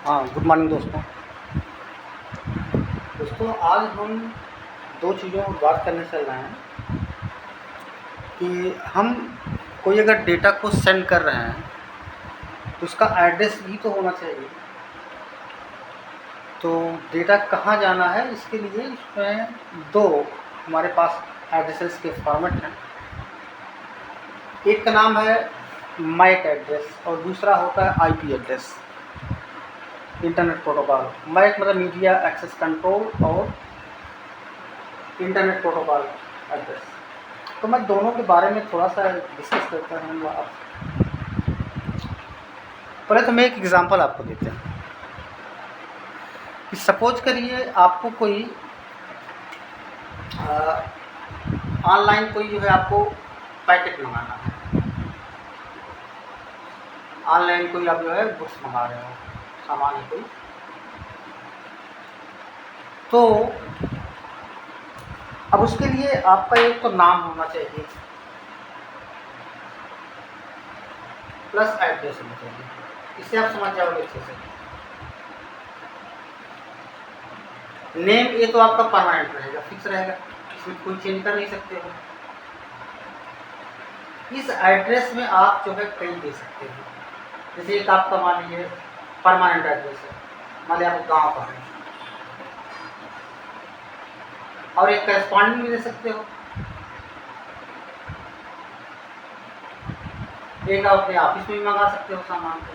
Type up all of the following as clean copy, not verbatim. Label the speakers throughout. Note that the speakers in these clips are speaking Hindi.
Speaker 1: हाँ, गुड मॉर्निंग दोस्तों। दोस्तों आज हम दो चीज़ों पर बात करने चल रहे हैं कि हम कोई अगर डेटा को सेंड कर रहे हैं तो उसका एड्रेस भी तो होना चाहिए। तो डेटा कहाँ जाना है इसके लिए इसमें दो हमारे पास एड्रेसेस के फॉर्मेट हैं। एक का नाम है मैक एड्रेस और दूसरा होता है IP address, internet protocol. MAC मतलब मीडिया एक्सेस कंट्रोल और इंटरनेट प्रोटोकॉल एड्रेस। तो मैं दोनों के बारे में थोड़ा सा डिस्कस करता हूँ आप। पहले तो मैं एक एग्जांपल आपको देते हैं कि सपोज करिए आपको कोई ऑनलाइन कोई जो है आपको पैकेट मंगाना है। ऑनलाइन कोई आप जो है बुक्स मंगा रहे हो, सामान है कोई, तो अब उसके लिए आपका एक तो नाम होना चाहिए प्लस एड्रेस होना चाहिए। इससे आप समझ जाओगे अच्छे से। नेम ये तो आपका परमानेंट रहेगा, फिक्स रहेगा, इसमें कोई चेंज कर नहीं सकते हो। इस एड्रेस में आप जो है कहीं दे सकते हो। जैसे एक आपका मान लीजिए परमानेंट एड्रेस है, मान लीजिए आपको गाँव का है, और एक करस्पॉन्डिंग भी दे सकते हो। एक आप अपने ऑफिस में भी मंगा सकते हो सामान को,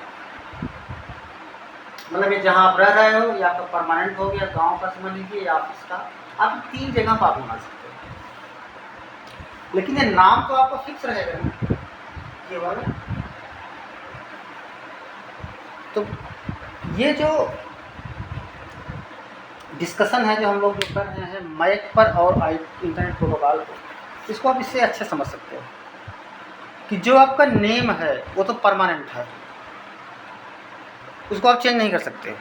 Speaker 1: मतलब ये जहाँ आप रह रहे हो या आपका परमानेंट हो गया, गांव का समझ लीजिए या ऑफिस का, आप तीन जगह पर आप मंगा सकते हो। लेकिन ये नाम तो आपका फिक्स रहेगा ना, ये वाला। तो ये जो डिस्कशन है जो हम लोग जो कर रहे हैं मैक पर और इंटरनेट प्रोटोकॉल पर, इसको आप इससे अच्छे समझ सकते हो कि जो आपका नेम है वो तो परमानेंट है, उसको आप चेंज नहीं कर सकते।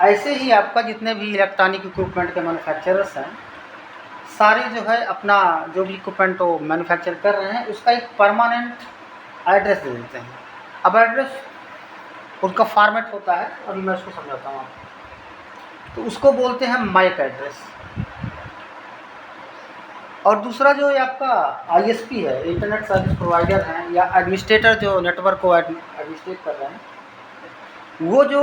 Speaker 1: ऐसे ही आपका जितने भी इलेक्ट्रॉनिक इक्विपमेंट के मैन्युफैक्चरर्स हैं, सारे जो है अपना जो भी इक्विपमेंट वो मैन्युफैक्चर कर रहे हैं उसका एक परमानेंट एड्रेस दे देते हैं। अब एड्रेस उसका फॉर्मेट होता है, अभी मैं उसको समझाता हूँ आपको। तो उसको बोलते हैं मैक एड्रेस। और दूसरा जो ये आपका आईएसपी है, इंटरनेट सर्विस प्रोवाइडर हैं या एडमिनिस्ट्रेटर जो नेटवर्क को एडमिनिस्ट्रेट कर रहे हैं, वो जो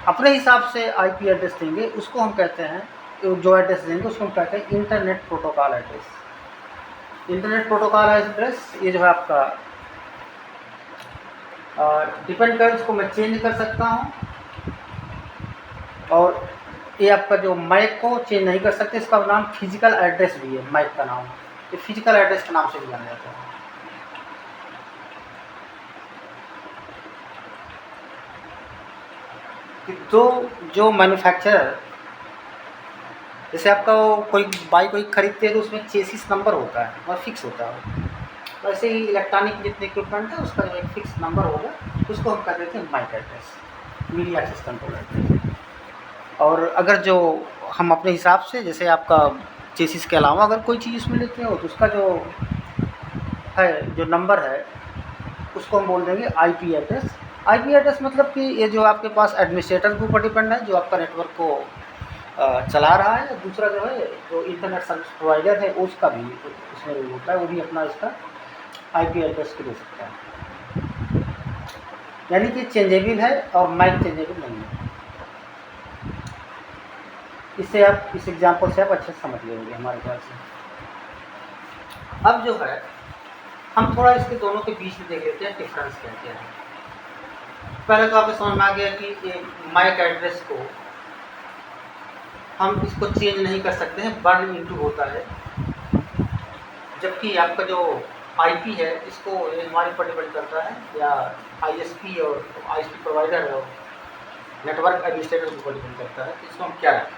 Speaker 1: अपने हिसाब से आईपी एड्रेस देंगे उसको हम कहते हैं, जो एड्रेस देंगे उसको हम कहते हैं internet protocol address. Internet protocol address ये जो है आपका डिपेंड कर, इसको मैं चेंज कर सकता हूँ, और ये आपका जो मैक को चेंज नहीं कर सकते। इसका नाम फिजिकल एड्रेस भी है, मैक का नाम, ये फिजिकल एड्रेस के नाम से भी जाना जाता है। कि दो जो मैन्युफैक्चरर, जैसे आपका कोई बाइक कोई खरीदते हैं तो उसमें चेसिस नंबर होता है और फिक्स होता है, वैसे ही इलेक्ट्रॉनिक जितने इक्विपमेंट है उसका जो एक फिक्स नंबर होगा उसको हम कह देते हैं MAC address, media access control address. और अगर जो हम अपने हिसाब से, जैसे आपका चेसिस के अलावा अगर कोई चीज़ उसमें लेते हो तो उसका जो है जो नंबर है उसको हम बोल देंगे आईपी एड्रेस। आईपी एड्रेस मतलब कि ये जो आपके पास एडमिनिस्ट्रेटर के ऊपर डिपेंड है, जो आपका नेटवर्क को चला रहा है। दूसरा जो है जो इंटरनेट सर्विस प्रोवाइडर है उसका भी इसमें रोल होता है, वो भी अपना इसका आईपी एड्रेस को दे सकता है। यानी कि चेंजेबल है और मैक चेंजेबल नहीं है। इससे आप इस एग्जांपल से आप अच्छे से समझ लेंगे हमारे ख्याल से। अब जो है हम थोड़ा इसके दोनों के बीच में देख लेते हैं डिफरेंस क्या क्या है। पहले तो आपको समझ में आ गया कि ये मैक एड्रेस को हम इसको चेंज नहीं कर सकते हैं, बर्न इनटू होता है। जबकि आपका जो आईपी है इसको ये हमारे पर डिपेंड करता है, या आईएसपी और आईएसपी प्रोवाइडर है और नेटवर्क एडमिनिस्ट्रेटर के ऊपर डिपेंड करता है। इसको हम क्या रखें,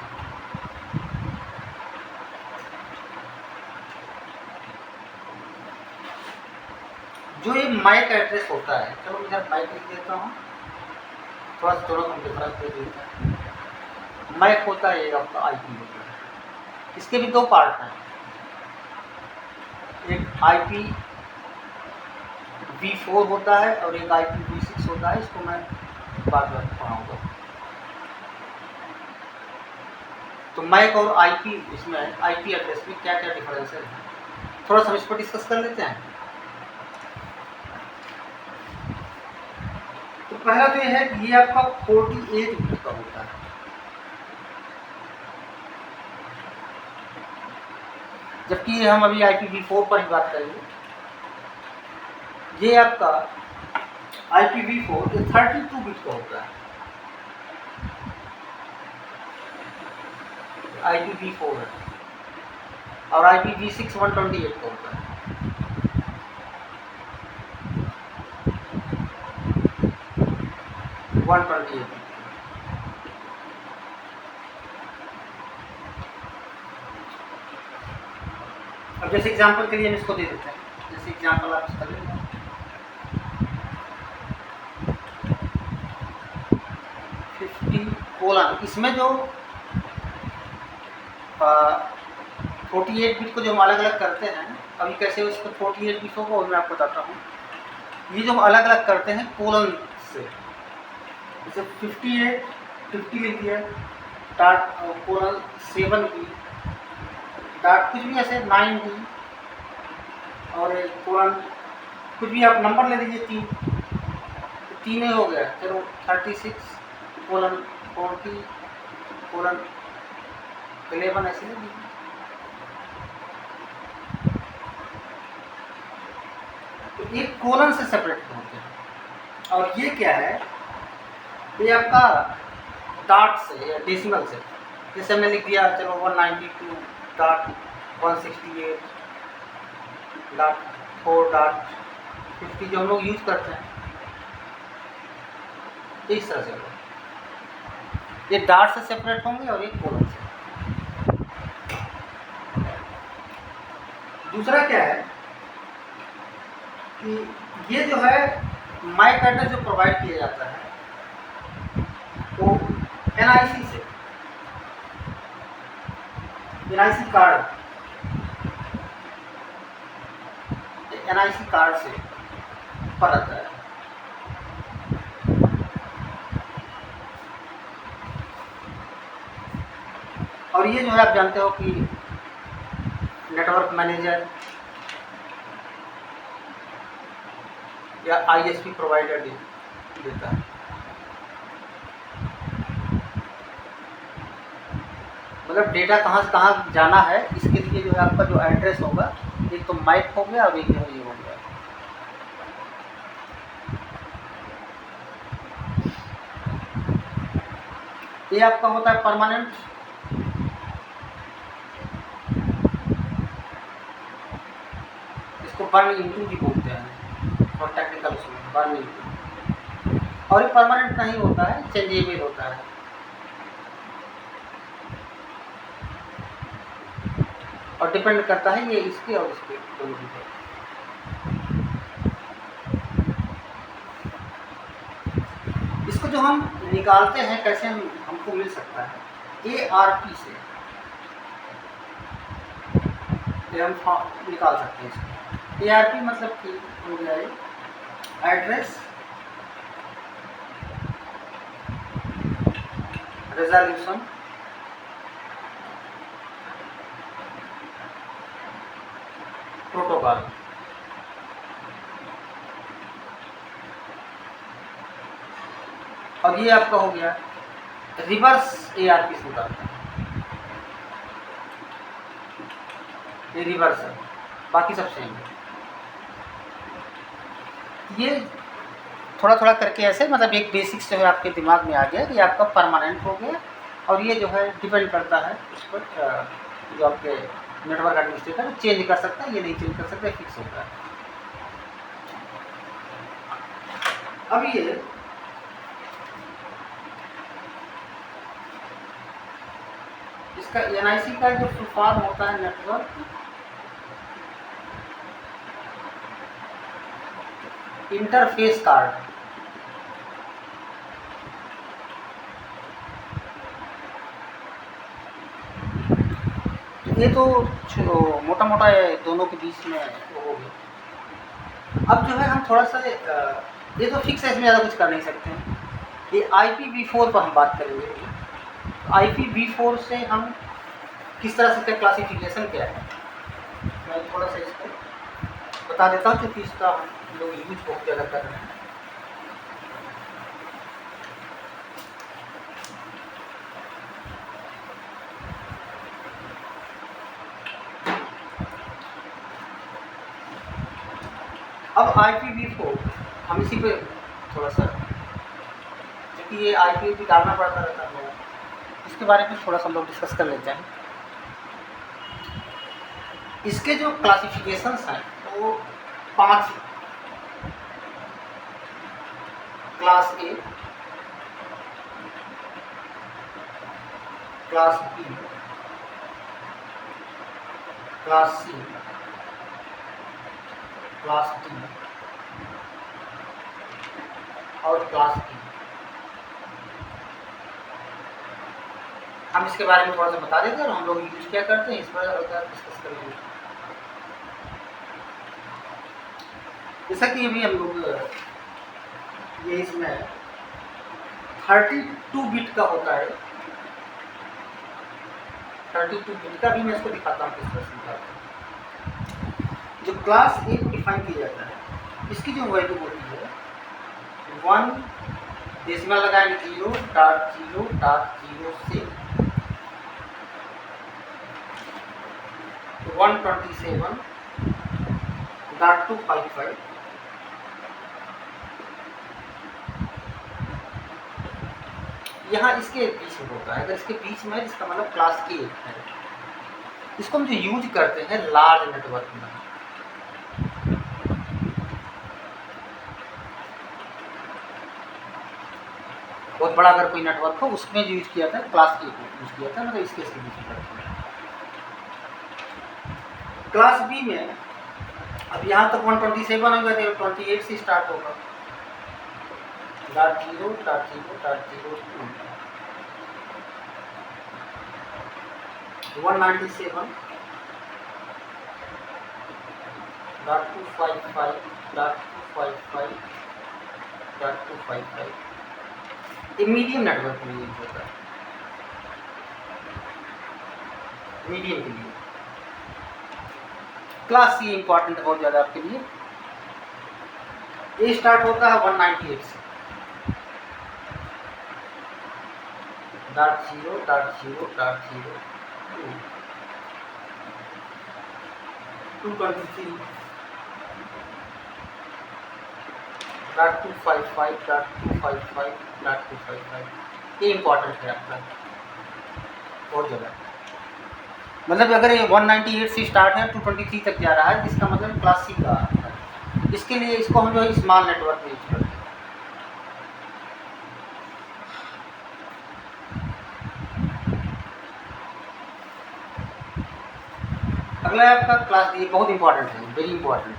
Speaker 1: जो ये मैक एड्रेस होता है, चलो मैं मैक लिख देता हूँ, थोड़ा सा थोड़ा हम डिफरेंस दे देते हैं। मैक होता है ये आपका आईपी होता है, इसके भी दो पार्ट हैं, एक आईपी V4 होता है और एक IP V6 होता है। इसको मैं बाद में पढ़ाऊँगा। तो मैक और आईपी, इसमें आईपी एड्रेस में क्या क्या डिफरेंस है, थोड़ा सा हम इस पर डिस्कस कर लेते हैं। तो पहला तो यह है कि ये आपका 48 बिट का होता है, जबकि हम अभी IPv4 पर ही बात करेंगे। ये आपका IPv4 ये 32 बिट का होता है, IPv4 है, और IPv6 128 का होता है। अब जैसे एग्जांपल के लिए हम इसको दे देते हैं, जैसे एग्जांपल आप इसका लें, इसमें जो 48 बिट को जो हम अलग अलग करते हैं, अभी कैसे उसको 48 बिट होगा वो मैं आपको बताता हूँ। ये जो हम अलग अलग करते हैं कोलन से, जैसे 58 50 लिख दिया, डॉट कोलन 7 की डॉट कुछ भी ऐसे 90 और कोलन कुछ भी आप नंबर ले लीजिए 3, तो 3 ही हो गया, चलो 36 कोलन 40 कोलन 11 ऐसे ले लीजिए। तो एक कोलन से सेपरेट होते हैं, और ये क्या है, ये आपका डॉट से या डेसिमल से, जैसे हमने लिख दिया चलो 192 डॉट 168 डॉट 4 डॉट 50 जो हम लोग यूज करते हैं, इस तरह से ये डॉट से सेपरेट होंगे और एक कोलन से। दूसरा क्या है कि ये जो है मैक एड्रेस जो प्रोवाइड किया जाता है वो NIC से, NIC कार्ड, NIC कार्ड से पर आता है। और ये जो है आप जानते हो कि नेटवर्क मैनेजर या ISP प्रोवाइडर देता है। मतलब डेटा कहाँ से कहाँ जाना है, इसके लिए जो है आपका जो एड्रेस होगा, एक तो मैक हो गया और एक जो है ये हो गया। ये आपका होता है परमानेंट, इसको बर्न इनटू भी बोलते हैं और टेक्निकल उसमें बर्न इनटू, और ये परमानेंट नहीं होता है, चेंजेबल होता है। और डिपेंड करता है ये इसके और इसके दोनों की पर। इसको जो हम निकालते हैं कैसे हमको मिल सकता है, ARP से ये हम निकाल सकते हैं इसको। ARP मतलब कि हो गया ये एड्रेस रेजोल्यूशन प्रोटोकॉल। और ये आपका हो गया रिवर्स ARP से निकालता है, ये रिवर्स है, बाकी सब सेम है। ये थोड़ा थोड़ा करके ऐसे मतलब एक बेसिक्स जो है आपके दिमाग में आ गया कि आपका परमानेंट हो गया, और ये जो है डिपेंड करता है उस पर जो आपके नेटवर्क एडमिनिस्ट्रेटर चेंज कर सकता है, ये नहीं चेंज कर सकता, फिक्स होता है। अब ये इसका NIC का जो फुल फॉर्म होता है नेटवर्क इंटरफेस कार्ड। ये तो मोटा मोटा दोनों के बीच में वो हो गया। अब जो है हम थोड़ा सा ये तो फिक्स है, इसमें ज़्यादा कुछ कर नहीं सकते हैं। ये IPv4 पर हम बात करेंगे। IPv4 से हम किस तरह से इसका क्लासिफिकेशन क्या है, मैं थोड़ा सा इसको बता देता हूँ क्योंकि इसका हम लोग यूज बहुत ज़्यादा कर रहे हैं। अब IPv4 हम इसी पे थोड़ा सा, क्योंकि ये IP डालना पड़ता रहता है, इसके बारे में थोड़ा सा हम लोग डिस्कस कर लेते हैं। इसके जो क्लासिफिकेशंस हैं वो 5 हैं। Class A, class B, class C, class D और क्लास E। हम इसके बारे में थोड़ा सा बता देते हैं और हम लोग यूज क्या करते हैं इस पर डिस्कस करेंगे। जैसा कि अभी हम लोग ये इसमें 32 बिट का होता है, 32 बिट का भी मैं इसको दिखाता हूँ किस तरह से दिखाता हूँ। जो क्लास A को डिफाइन किया जाता है, इसकी जो वैल्यू होती है 1 डेसिमल लगाएंगे 0.0.0 से 127.255 यहाँ इसके बीच में होता है। अगर इसके बीच में है इसका मतलब क्लास A है। इसको हम जो यूज करते हैं लार्ज नेटवर्क में, बहुत बड़ा अगर कोई नेटवर्क हो उसमें जो यूज किया था क्लास A को यूज किया था, मतलब इसके बीच में करते हैं। क्लास B में अब यहाँ तक 127 हो गया तो 28 से स्टार्ट होगा, .0.0.02 197.255.255.255 ये मीडियम नेटवर्क में यूज होता है, मीडियम के लिए। क्लास C इंपॉर्टेंट है बहुत ज़्यादा आपके लिए। ये स्टार्ट होता है 198 से .0.0.0 223 .255.255.255 ये इंपॉर्टेंट है आपका बहुत ज़्यादा। मतलब अगर ये 198 से स्टार्ट है 223 तक जा रहा है इसका मतलब क्लास C का है। इसके लिए इसको हम जो है स्मॉल नेटवर्क में यूज करते हैं। अगला है आपका क्लास D, बहुत इंपॉर्टेंट है, वेरी इंपॉर्टेंट।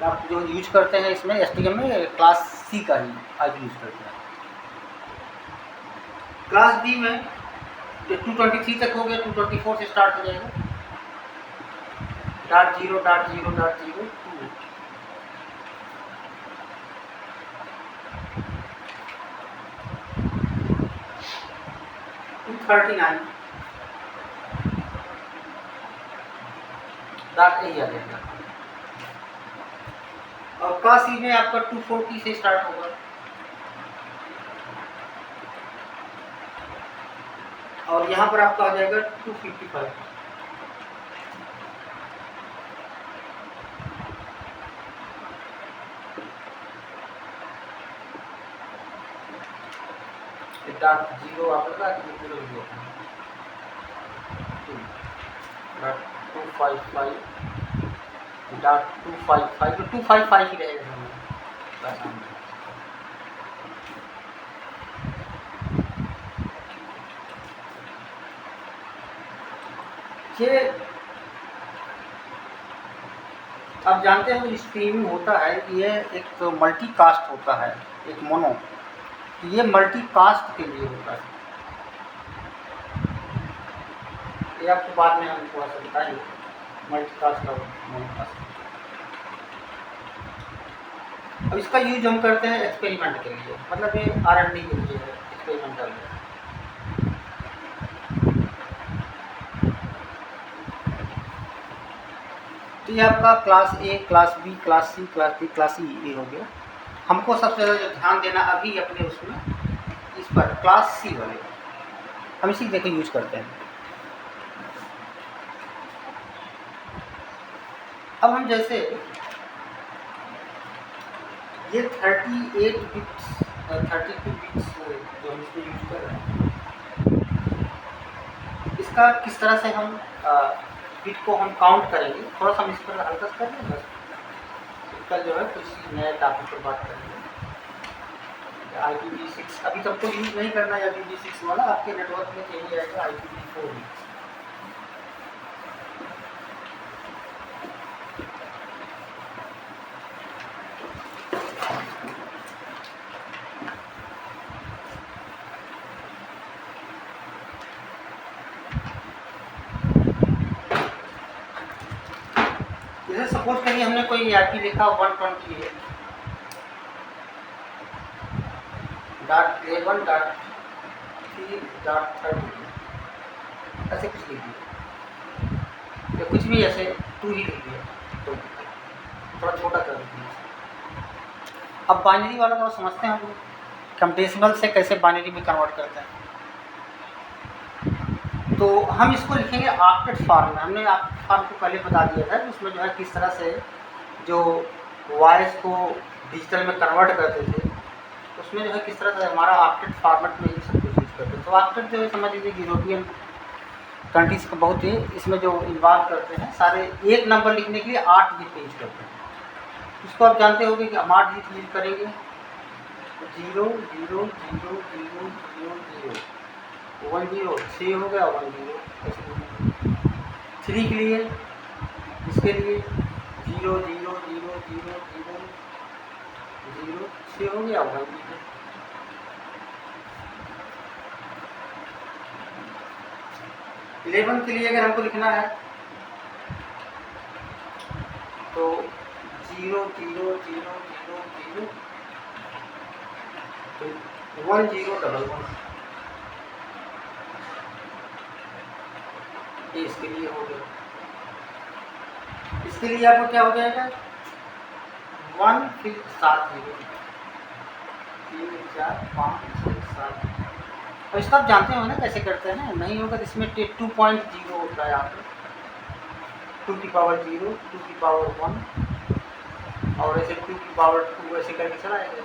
Speaker 1: आप जो यूज करते हैं इसमें STM में क्लास C का ही आज यूज करते हैं। क्लास D में 223 तक हो गया, 224 से स्टार्ट हो जाएगा .0.0.02 239 .A आ जाएगा। और क्लास C में आपका 240 से स्टार्ट होगा और यहाँ पर आपका आ जाएगा 255। .0 आपका 255.255 255 ही रहेगा। ये आप जानते हैं स्ट्रीमिंग होता है ये एक तो मल्टी कास्ट होता है, एक मोनो, ये मल्टी कास्ट के लिए होता है। ये आपको बाद में हम थोड़ा सा बताएंगे मल्टी कास्ट और मोनो कास्ट। अब इसका यूज हम करते हैं एक्सपेरिमेंट के लिए, मतलब ये R&D के लिए है, एक्सपेरिमेंटल है। तो ये आपका class A, class B, class C, class D, class E ये हो गया। हमको सबसे ज़्यादा जो ध्यान देना अभी अपने उसमें इस पर क्लास सी वाले, हम इसी देखो यूज करते हैं। अब हम जैसे ये 38 बिट्स 32 बिट्स जो हम इसमें यूज कर रहे हैं, इसका किस तरह से हम बिट को हम काउंट करेंगे, थोड़ा सा हम इस पर हल्का कर लें बस। इसका जो है कुछ नए टॉपिक पर बात करेंगे। IPv6 अभी तक तो यूज नहीं करना है, IPv6 वाला आपके नेटवर्क में यही आएगा IPv4। जैसे सपोज करिए हमने कोई IP लिखा 128.11.3.30 ऐसे कुछ लिख दिया, या कुछ भी ऐसे 2 ही लिख दिया, तो थोड़ा छोटा कर दीजिए। अब बाइनरी वाला तो समझते हैं हम लोग, हम डेसिमल से कैसे बाइनरी में कन्वर्ट करते हैं। तो हम इसको लिखेंगे ऑक्टेट फॉर्म में। हमने ऑक्टेट फॉर्म को पहले बता दिया था कि उसमें जो है किस तरह से जो वॉइस को डिजिटल में कन्वर्ट करते थे, उसमें जो है किस तरह से हमारा ऑक्टेट फॉर्मेट में ये सब कुछ यूज़ करते हैं। तो ऑक्टेट जो है समझ लीजिए यूरोपियन कंट्रीज को बहुत ही इसमें जो इन्वॉल्व करते हैं, सारे एक नंबर लिखने के लिए 8 डिजिट यूज करते हैं। इसको आप जानते होंगे कि हम 8 डिजिट यूज करेंगे, 0 0 0 0 0 0 1 0 3 हो गया, 1 0 3 के लिए, इसके लिए 0 0 0 0 0 0 6 हो गया, 1 0। 11 के लिए अगर हमको लिखना है तो 0 0 0 0 0 1 0 1 1, ये इसके लिए हो गया। इसके लिए आपको क्या हो जाएगा 1 फिर 7 0 3 4 5 6 7। और इसको आप जानते हो ना कैसे करते हैं, नहीं होगा तो इसमें 2.0 होता है, यहाँ पे 2 की पावर 0 2 की पावर 1 और ऐसे 2 की पावर 2 ऐसे करके चलाएंगे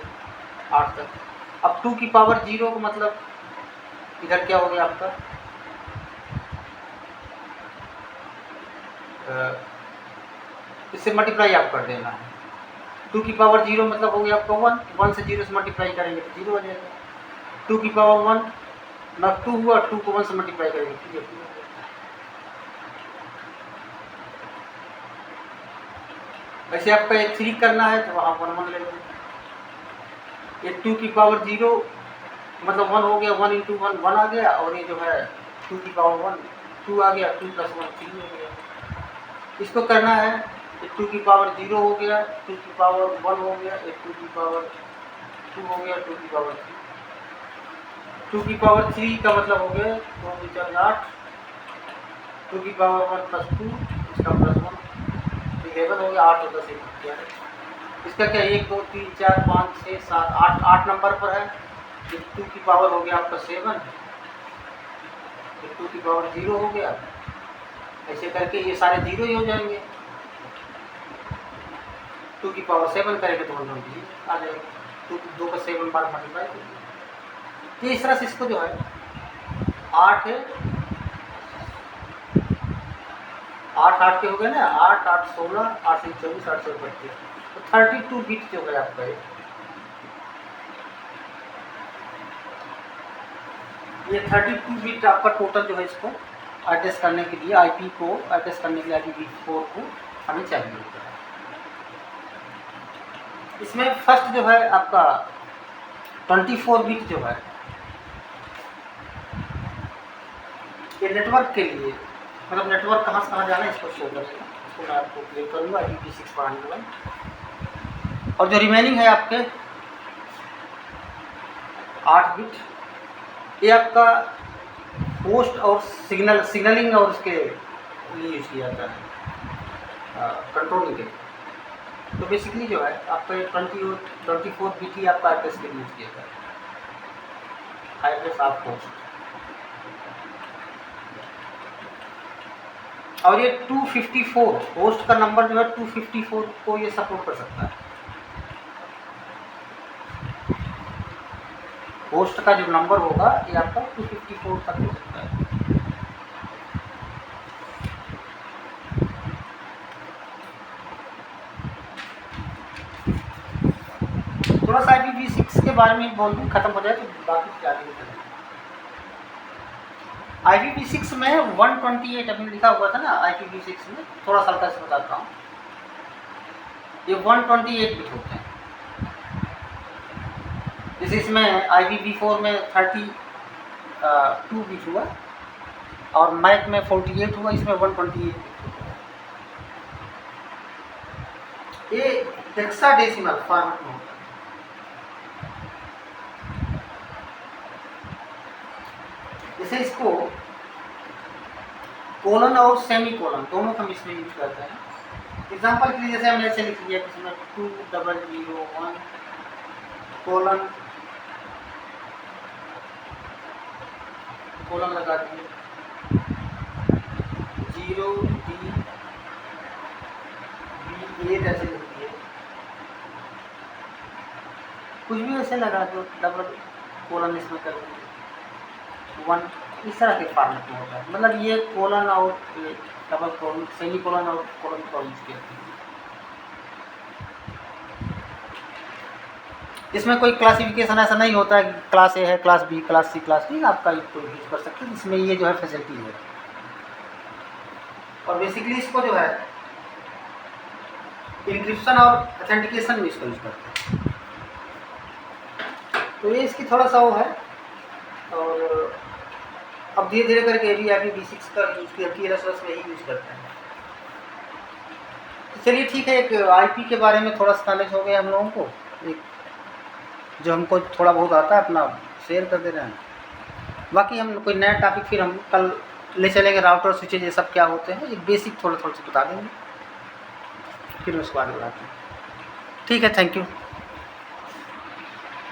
Speaker 1: 8 तक। अब 2 की पावर 0 का मतलब इधर क्या हो गया आपका इससे मल्टीप्लाई आप कर देना है। 2 की पावर 0 मतलब हो गया आपका 1 से 0 से मल्टीप्लाई करेंगे तो 0 हो जाएगा। 2 की पावर 1 ना 2 हुआ, 2 को 1 से मल्टीप्लाई करेंगे ठीक है। वैसे आपका ये 3 करना है तो आप 1 1 ले लेंगे। ये 2 की पावर 0 मतलब 1 हो गया, 1 इंटू 1 1 आ गया, और ये जो है 2 की पावर 1 2 आ गया, 2 प्लस 1 3 हो गया। इसको करना है 2 की पावर 0 हो गया, 2 की पावर 1 हो गया, 2 की पावर 2 हो गया, 2 की पावर 3, 2 की पावर 3 का मतलब हो गया 2 की 4 8, 2 की पावर 1 प्लस 2 इसका प्लस 1 11 हो गया, 8 और 10 11। इसका क्या 1 2 3 4 5 6 7 8 8 नंबर पर है। 2 की पावर हो गया आपका 7, 2 की पावर 0 हो गया, ऐसे करके ये सारे 0 ही हो जाएंगे। 2 की पावर 7 करेंगे तो 1 आ जाएगा, 2 का 7 बार मल्टीप्लाई करेंगे। तो इस तरह से इसको जो है 8 है 8 8 के हो गए ना, 8 8 16 8 से 24 8 से 32, तो 32 बिट जो है आपका ये 32 बिट आपका टोटल जो है इसको एड्रेस करने के लिए आईपी को एड्रेस करने के लिए IPv4 को हमें चाहिए होता है। इसमें फर्स्ट जो है आपका 24 बिट जो है ये नेटवर्क के लिए, मतलब नेटवर्क कहाँ से कहाँ जाना है इसको शो करेगा। इसको मैं आपको क्लियर करूँगा IPv6 पढ़ाने के बाद। और जो रिमेनिंग है आपके 8 बिट, ये आपका होस्ट और सिग्नलिंग और उसके लिए यूज़ किया जाता है, कंट्रोलिंग के। तो बेसिकली जो है आपका 24 बिट ही आपका एड्रेस के लिए यूज़ किया जाता है, एड्रेस ऑफ होस्ट। और ये 254 होस्ट का नंबर जो है 254 को ये सपोर्ट कर सकता है। होस्ट का जो नंबर होगा ये आपका 254 तक हो सकता है। थोड़ा सा IPv6 के बारे में बोल दूँ, खत्म हो जाए तो बाकी क्या आगे चलें। IPv6 में 128 अभी लिखा हुआ था ना, IPv6 में थोड़ा सा हल्का से बताता हूँ। ये 128 बिट होते हैं। जैसे इसमें IPv4 में 32 बिट हुआ और मैक में 48 हुआ, इसमें 128 बिट हुआ। ये हेक्साडेसिमल फॉर्मेट में होता है। जैसे इसको कोलन और सेमी कोलन दोनों हम इसमें यूज करते हैं। एग्जाम्पल के लिए जैसे हमने ऐसे लिख लिया इसमें 2001 कोलन लगा दिए 0B8 ऐसे लिख दिए, कुछ भी ऐसे लगा दो, डबल कोलन इसमें कर दिए 1, इस तरह के फॉर्मेट में होता है। मतलब ये कोलन और डबल कोलन, सेमी कोलन और कोलन का यूज किया। इसमें कोई क्लासिफिकेशन ऐसा नहीं होता है कि क्लास ए है, class B, class C, class D, आपका कोई यूज कर सकते हैं। इसमें ये जो है फैसिलिटी है। और बेसिकली इसको जो है इंक्रिप्शन और ऑथेंटिकेशन में इसको यूज करते हैं। तो ये इसकी थोड़ा सा वो है। और अब धीरे धीरे करके भी IPv6 का यूज किया, TLS में ही यूज करते हैं। तो चलिए ठीक है, एक IP के बारे में थोड़ा सा नॉलेज हो गया हम लोगों को, एक जो हमको थोड़ा बहुत आता है अपना शेयर कर दे रहे हैं। बाकी हम कोई नया टॉपिक फिर हम कल ले चलेंगे, राउटर स्विचेज ये सब क्या होते हैं, ये बेसिक थोड़ा थोड़ा सा बता देंगे, फिर उसके बाद बताते हैं। ठीक है, थैंक यू।